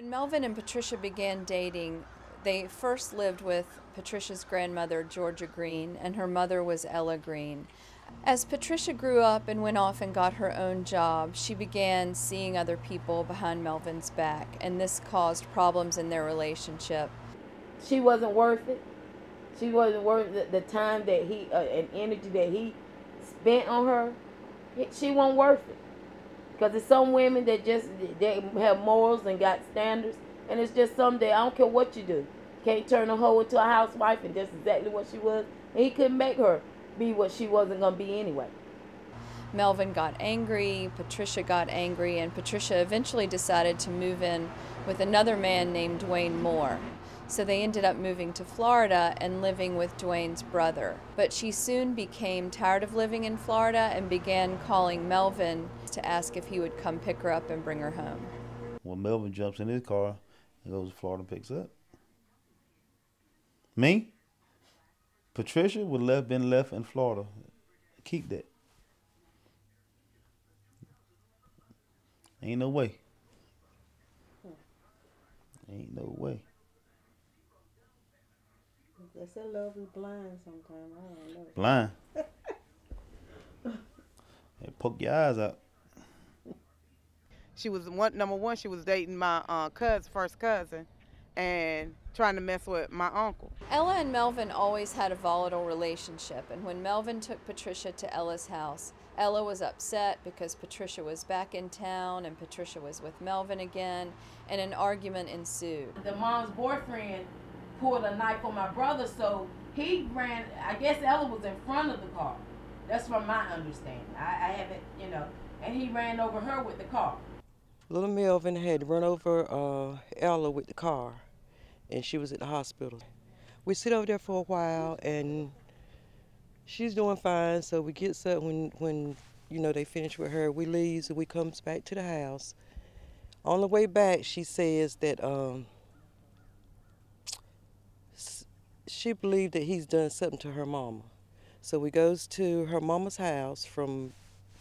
When Melvin and Patricia began dating, they first lived with Patricia's grandmother, Georgia Green, and her mother was Ella Green. As Patricia grew up and went off and got her own job, she began seeing other people behind Melvin's back, and this caused problems in their relationship. She wasn't worth it. She wasn't worth the time that he and energy that he spent on her. She wasn't worth it. Because there's some women that just they have morals and got standards, and it's just some that I don't care what you do. You can't turn a hoe into a housewife, and that's exactly what she was. And he couldn't make her be what she wasn't going to be anyway. Melvin got angry, Patricia got angry, and Patricia eventually decided to move in with another man named Dwayne Moore. So they ended up moving to Florida and living with Dwayne's brother. But she soon became tired of living in Florida and began calling Melvin to ask if he would come pick her up and bring her home. When Melvin jumps in his car and goes to Florida and picks up. Me? Patricia would have been left in Florida. Keep that. Ain't no way. Ain't no way. They say love is blind sometimes. I don't know. Blind. Hey, poke your eyes out. She was number one. She was dating my first cousin, and trying to mess with my uncle. Ella and Melvin always had a volatile relationship, and when Melvin took Patricia to Ella's house, Ella was upset because Patricia was back in town and Patricia was with Melvin again, and an argument ensued. The mom's boyfriend pulled a knife on my brother, so he ran. I guess Ella was in front of the car. That's from my understanding. I haven't, and he ran over her with the car. Little Melvin had run over Ella with the car, and she was at the hospital. We sit over there for a while, and she's doing fine, so we get up when they finish with her. We leave, and we comes back to the house. On the way back, she says that she believed that he's done something to her mama. So we goes to her mama's house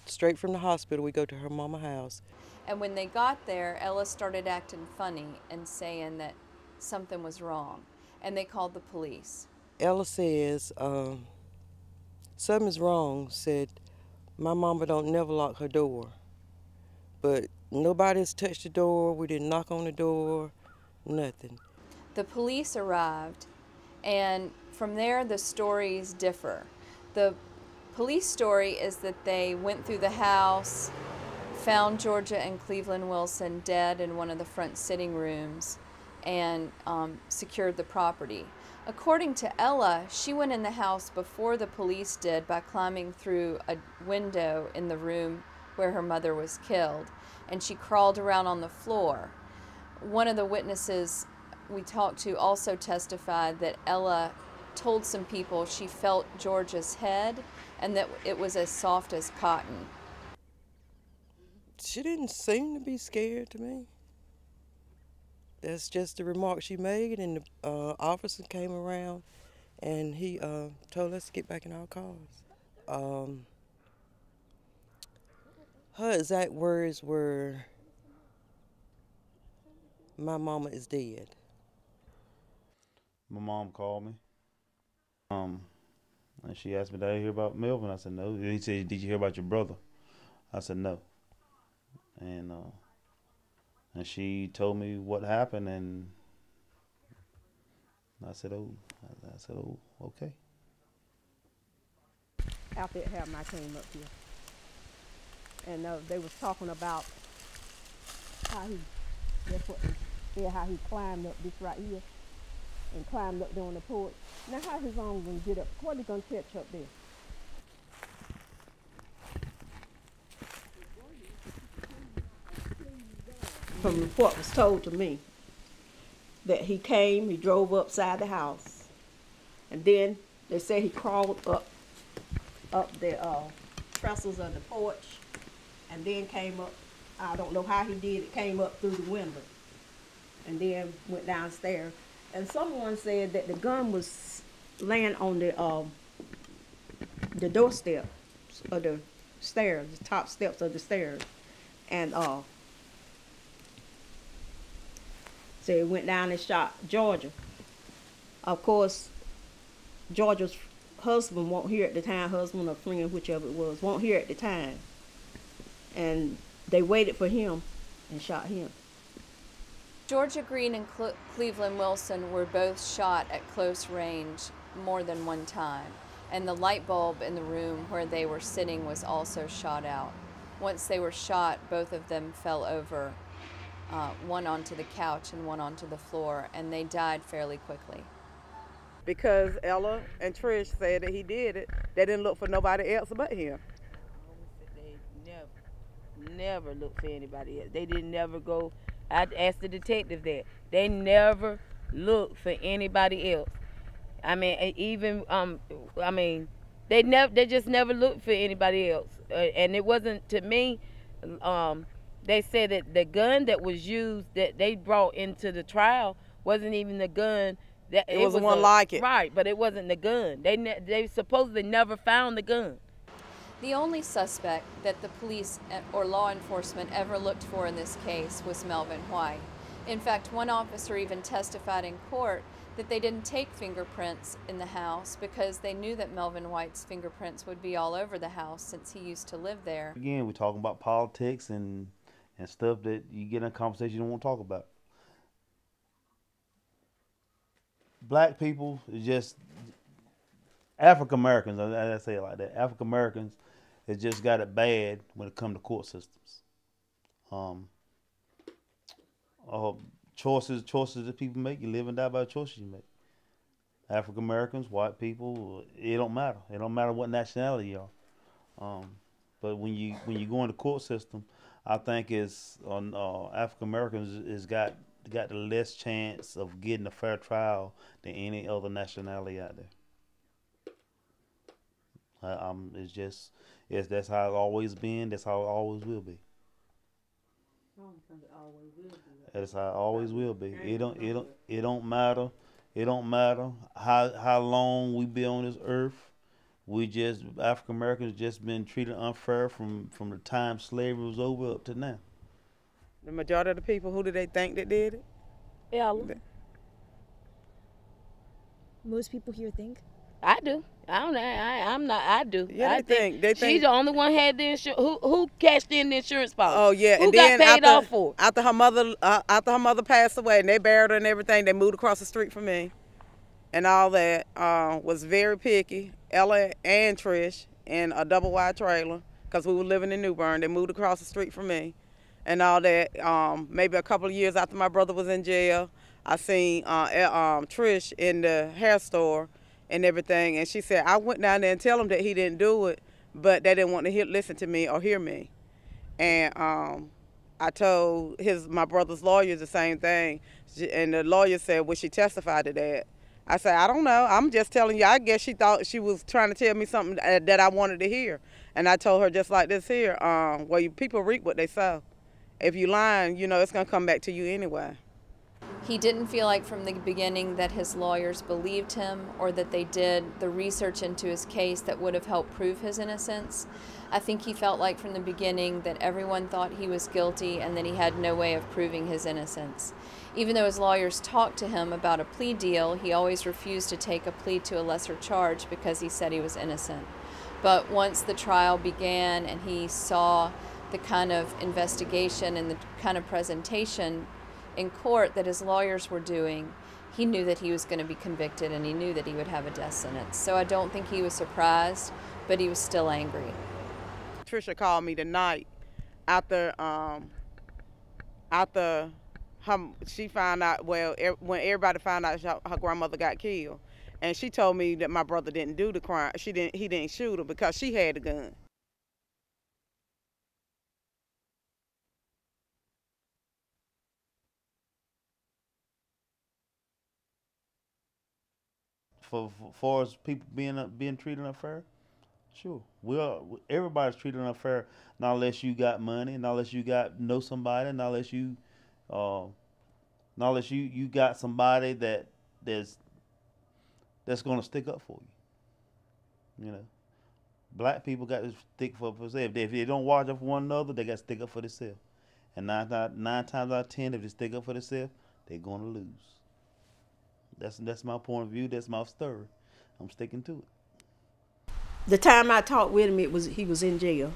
straight from the hospital. We go to her mama's house. And when they got there, Ella started acting funny and saying that something was wrong, and they called the police. Ella says, something's wrong, said, my mama don't never lock her door. But nobody's touched the door, we didn't knock on the door, nothing. The police arrived, and from there the stories differ. The police story is that they went through the house, found Georgia and Cleveland Wilson dead in one of the front sitting rooms, and secured the property. According to Ella, she went in the house before the police did by climbing through a window in the room where her mother was killed, and she crawled around on the floor. One of the witnesses we talked to also testified that Ella told some people she felt Georgia's head and that it was as soft as cotton. She didn't seem to be scared to me. That's just the remark she made, and the officer came around and he told us to get back in our cars. Her exact words were, my mama is dead. My mom called me. And she asked me, did I hear about Melvin? I said, no. He said, did you hear about your brother? I said, no. And she told me what happened, and I said, oh, okay. After it happened, I came up here, and they was talking about how he climbed up this right here, and climbed up there on the porch. Now, how his arm gonna get up? What he gonna catch up there? From what was told to me, that he drove upside the house, and then they say he crawled up the trestles of the porch, and then came up. I don't know how he did it. Came up through the window, and then went downstairs. And someone said that the gun was laying on the doorstep of the stairs, the top steps of the stairs, and So he went down and shot Georgia. Of course, Georgia's husband won't hear at the time, husband or friend, whichever it was, won't hear at the time. And they waited for him and shot him. Georgia Green and Cleveland Wilson were both shot at close range more than one time, and the light bulb in the room where they were sitting was also shot out. Once they were shot, both of them fell over, one onto the couch and one onto the floor, and they died fairly quickly. Because Ella and Trish said that he did it, they didn't look for nobody else but him. They never looked for anybody else. They didn't never go. I asked the detective that. They never looked for anybody else. I mean, even they just never looked for anybody else. And it wasn't, to me. They said that the gun that was used that they brought into the trial wasn't even the gun. That it was one like it. Right, but it wasn't the gun. They supposedly never found the gun. The only suspect that the police or law enforcement ever looked for in this case was Melvin White. In fact, one officer even testified in court that they didn't take fingerprints in the house because they knew that Melvin White's fingerprints would be all over the house since he used to live there. Again, we're talking about politics and stuff that you get in a conversation you don't want to talk about. Black people is just African Americans. I say it like that. African Americans has just got it bad when it comes to court systems. Choices that people make. You live and die by the choices you make. African Americans, white people, it don't matter. It don't matter what nationality you are. But when you go in the court system, I think it's on African Americans is got the less chance of getting a fair trial than any other nationality out there. That's how it's always been. That's how it always will be. That's how it always will be. It don't matter. It don't matter how long we be on this earth. African Americans just been treated unfair from the time slavery was over up to now. The majority of the people, who do they think that did it? Ella. Most people here think. I do. I don't know. I'm not. I do. Yeah, I think she's the only one had the insurance. Who cashed in the insurance policy? Oh yeah, who and got then paid off for? After her mother passed away and they buried her and everything, they moved across the street from me, and all that. Was very picky. Ella and Trish in a double wide trailer because we were living in New Bern. They moved across the street from me, and all that. Maybe a couple of years after my brother was in jail, I seen Trish in the hair store and everything, and she said I went down there and tell him that he didn't do it, but they didn't want to listen to me or hear me. And I told my brother's lawyers the same thing, and the lawyer said, "Would she testify to that?" I said, "I don't know. I'm just telling you. I guess she thought she was trying to tell me something that I wanted to hear." And I told her just like this here, people reap what they sow. If you lying, it's gonna come back to you anyway. He didn't feel like from the beginning that his lawyers believed him or that they did the research into his case that would have helped prove his innocence. I think he felt like from the beginning that everyone thought he was guilty and that he had no way of proving his innocence. Even though his lawyers talked to him about a plea deal, he always refused to take a plea to a lesser charge because he said he was innocent. But once the trial began and he saw the kind of investigation and the kind of presentation in court that his lawyers were doing, he knew that he was going to be convicted and he knew that he would have a death sentence. So I don't think he was surprised, but he was still angry. Trisha called me tonight after she found out, when everybody found out her grandmother got killed. And she told me that my brother didn't do the crime. He didn't shoot her because she had the gun. For far as people being treated unfair, sure. Everybody's treated unfair, not unless you got money, not unless you know somebody, not unless you got somebody that's gonna stick up for you. Black people got to stick for themselves. If they don't watch out for one another, they got to stick up for themselves. And nine times out of 10, if they stick up for themselves, they're gonna lose. That's my point of view. That's my story. I'm sticking to it. The time I talked with him, he was in jail,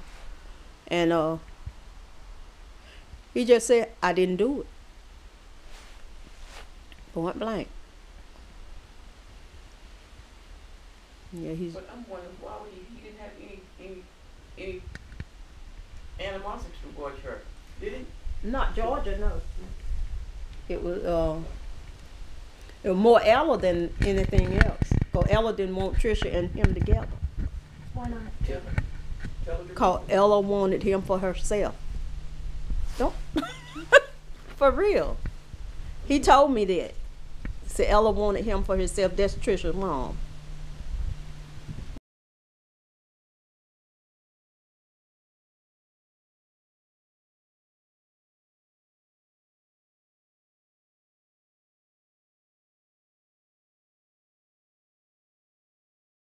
and he just said I didn't do it. Point blank. Yeah, he's. But I'm wondering why would he didn't have any animosity towards her, did he? Not Georgia, no. It was more Ella than anything else. Cause Ella didn't want Trisha and him together. Why not? Tell her the Cause Ella wanted him for herself. Don't. For real. He told me that. Said Ella wanted him for herself. That's Trisha's mom.